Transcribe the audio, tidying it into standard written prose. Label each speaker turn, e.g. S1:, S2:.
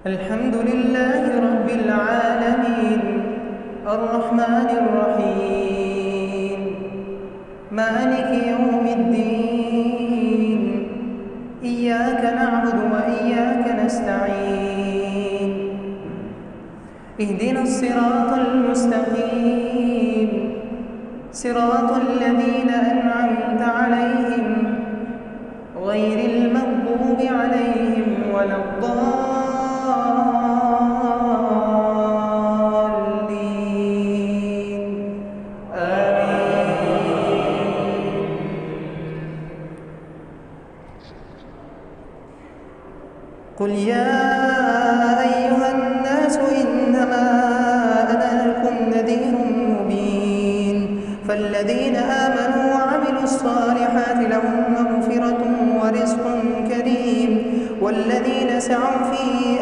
S1: الحمد لله رب العالمين الرحمن الرحيم مالك يوم الدين إياك نعبد وإياك نستعين اهدنا الصراط المستقيم صراط الذين أنعمت عليهم غير المغضوب عليهم ولا الضالين آمين. قل يا أيها الناس إنما أنا لكم نذير مبين فالذين آمنوا وعملوا الصالحات لهم مغفرة ورزق كريم والذين سعوا في